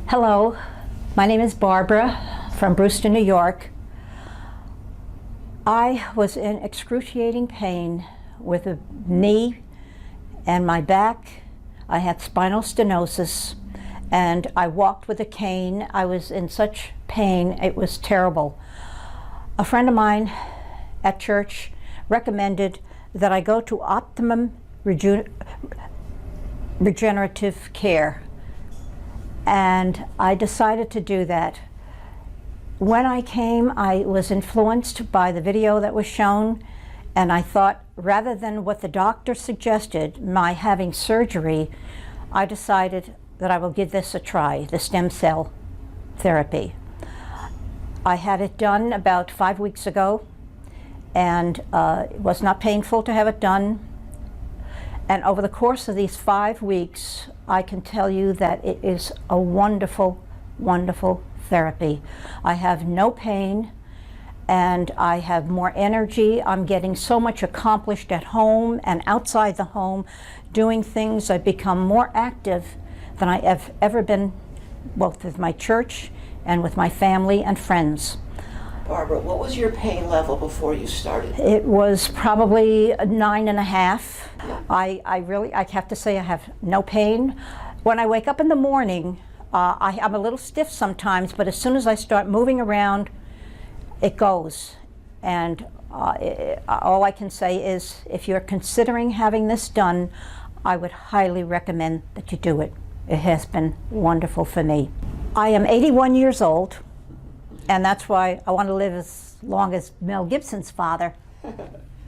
Hello, my name is Barbara from Brewster, New York. I was in excruciating pain with a knee and my back. I had spinal stenosis and I walked with a cane. I was in such pain, it was terrible. A friend of mine at church recommended that I go to Optimum Regenerative Care, and I decided to do that. When I came, I was influenced by the video that was shown, and I thought, rather than what the doctor suggested, my having surgery, I decided that I will give this a try, the stem cell therapy. I had it done about 5 weeks ago, and it was not painful to have it done. And over the course of these 5 weeks, I can tell you that it is a wonderful, wonderful therapy. I have no pain and I have more energy. I'm getting so much accomplished at home and outside the home, doing things. I've become more active than I have ever been, both with my church and with my family and friends. Barbara, what was your pain level before you started? It was probably 9.5. Yeah. I have to say I have no pain. When I wake up in the morning, I'm a little stiff sometimes, but as soon as I start moving around, it goes. And all I can say is, if you're considering having this done, I would highly recommend that you do it. It has been wonderful for me. I am 81 years old. And that's why I want to live as long as Mel Gibson's father.